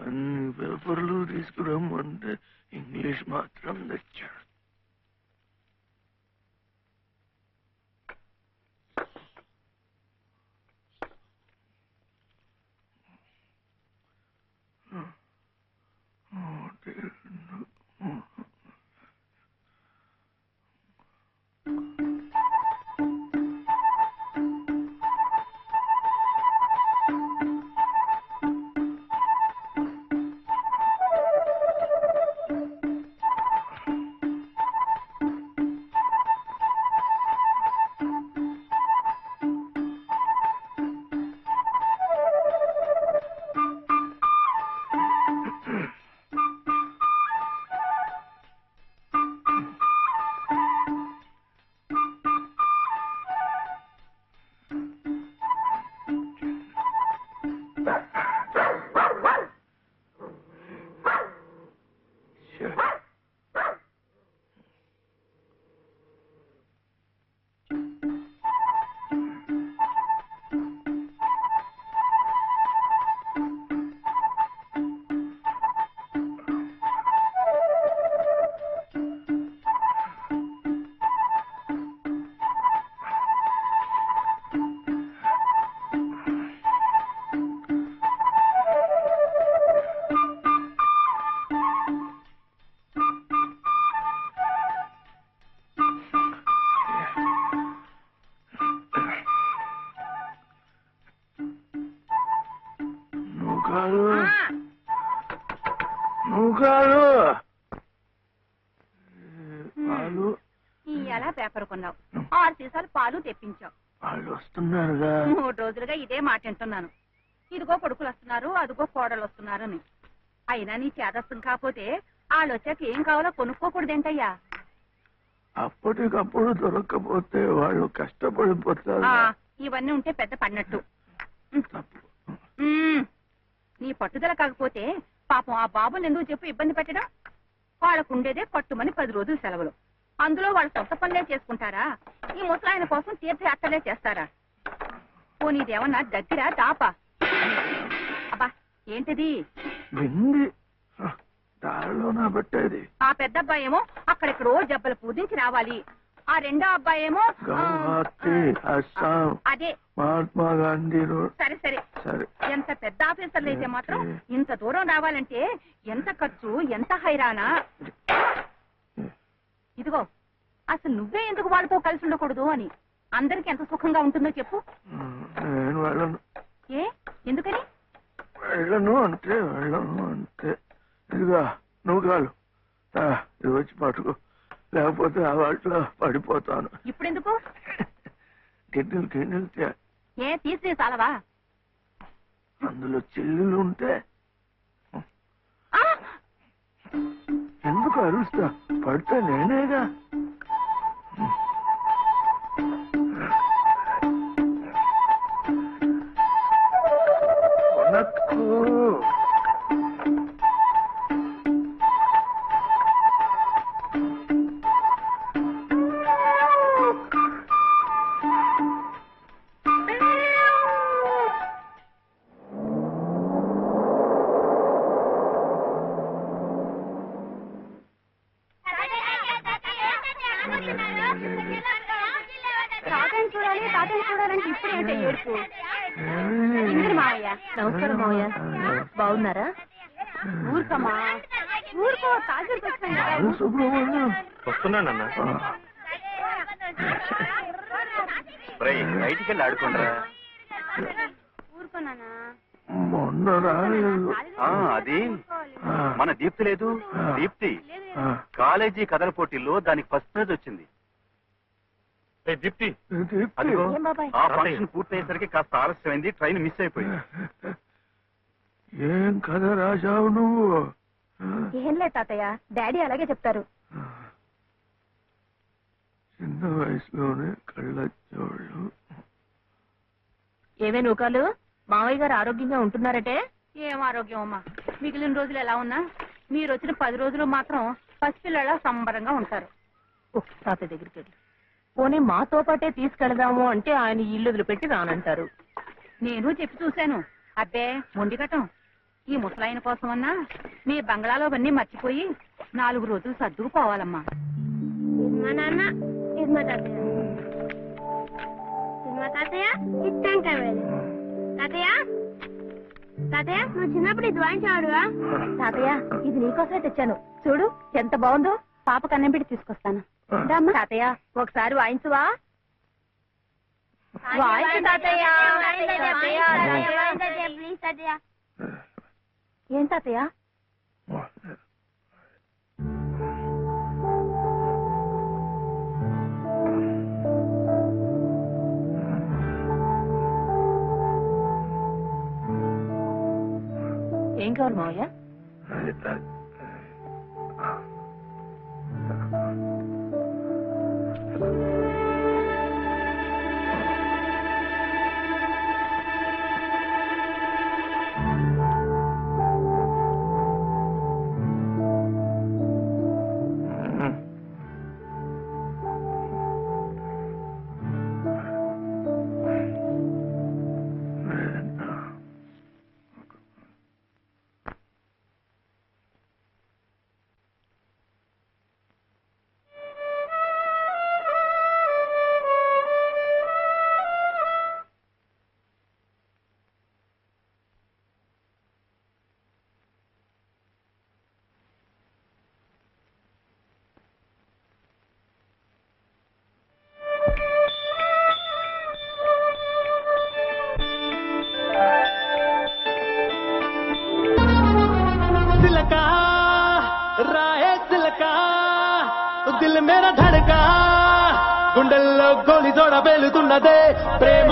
అన్ని పేపర్లు తీసుకురమ్మంటే ఇంగ్లీష్ మాత్రం తెచ్చాడు. ఎలా పేపర్ కొన్నావు? 6 సీసాలు పాలు తెప్పించావు. వాళ్ళు వస్తున్నారుగా. 3 రోజులుగా ఇదే మాట వింటున్నాను. ఇదిగో కొడుకులు వస్తున్నారు, అదిగో కోడలు వస్తున్నారు అని. అయినా నీ చేదస్తం కాకపోతే వాళ్ళు వచ్చాక ఏం కావాలో కొనుక్కోకూడదేంటయ్యా? అప్పటికప్పుడు దొరక్కపోతే వాళ్ళు కష్టపడిపోతారు. ఇవన్నీ ఉంటే పెద్ద పడినట్టు. నీ పట్టుదల కాకపోతే పాపం ఆ బాబుని ఎందుకు చెప్పు ఇబ్బంది పెట్టడం? వాళ్ళకు ఉండేదే పట్టుమని 10 రోజులు సెలవులు. అందులో వాళ్ళు సొంత పనులే చేసుకుంటారా? ఈ ముసలాయన కోసం తీర్థయాత్రలే చేస్తారా? పోనీదేమన్నా దగ్గర దాపా? అబ్బా ఏంటిది? పెట్టేది. ఆ పెద్ద అబ్బాయేమో అక్కడెక్కడో జబ్బలు పూజించి రావాలి. ఆ రెండో అబ్బాయేమో అదే మహాత్మా గాంధీ. సరే సరే సరే. ఎంత పెద్ద ఆఫీసర్లు అయితే మాత్రం ఇంత దూరం రావాలంటే ఎంత ఖర్చు, ఎంత హైరానా. ఇదిగో అసలు నువ్వే ఎందుకు వాళ్ళతో కలిసి ఉండకూడదు అని. అందరికి ఎంత సుఖంగా ఉంటుందో చెప్పు. నేను వెళ్ళను. ఏ ఎందుకని? వెళ్ళను అంటే వెళ్ళను అంతే. ఇదిగా నువ్వు కాదు, ఇది వచ్చి పట్టుకో, లేకపోతే ఆ వాటిలో పడిపోతాను. ఇప్పుడెందుకు? గిన్నెలు ఏ తీసి చాలవా? అందులో చెల్లెలు ఉంటే ఎందుకు అరుస్తా? పడితే నేనేగా. నమస్కారం మావయ్య, బాగున్నారా? ఊరుకమ్మా, ఊరుకో. వస్తున్నానన్నా. బయటికి వెళ్ళి ఆడుకుంటారా? ఊరుకోనా? అది మన దీప్తి లేదు, దీప్తి కాలేజీ కథల పోటీల్లో దానికి ఫస్ట్ ప్రైజ్ వచ్చింది. దీప్తి ఆ ఫంక్షన్ పూర్తయ్యేసరికి కాస్త ఆలస్యమైంది, ట్రైన్ మిస్ అయిపోయింది. ఏం కథ రాశావు నువ్వు? ఏం లేదు తాతయ్య, డాడీ అలాగే చెప్తారు. చిన్న వయసులోనే కళ్ళజోళ్ళు. ఏమే నూకాలు, మావయ్య గారు ఆరోగ్యంగా ఉంటున్నారటే? ఏం ఆరోగ్యం అమ్మా, మిగిలిన రోజులు ఎలా ఉన్నా మీరు వచ్చిన 10 రోజులు మాత్రం పసిపిల్లలా సంబరంగా ఉంటారు. తాతయ్య దగ్గరికి వెళ్ళి పోనీ మాతో పాటే తీసుకెళదాము అంటే ఆయన ఇల్లు వదిలిపెట్టి రానంటారు. నేను చెప్పి చూశాను. అబ్బే మొండిగటం. ఈ ముసలాయన కోసమన్నా మీ బంగ్లాలో అవన్నీ మర్చిపోయి 4 రోజులు సర్దుకుపోవాలమ్మా. ఇది మా నాన్న, ఇది మా తాతయ్య. ఇది మా తాతయ్య, ఇట్టంటే తాతయ్య. తాతయ్య నువ్వు చిన్నప్పుడు ఇది వాయించేవాడుగా? తాతయ్య ఇది నీకోసమే తెచ్చాను. చూడు ఎంత బాగుందో. పాప కన్నం పెట్టి తీసుకొస్తాను. తాతయ్య ఒకసారి వాయించువా? వాయించు తాతయ్య. ప్లీజ్ తాతయ్య. ఏం తాతయ్య? ఏం కావాలి మావయ్య? దిల్ మేరా ధడకా గుండెల్లో గోలి దొడ పేలుతున్నదే ప్రేమ.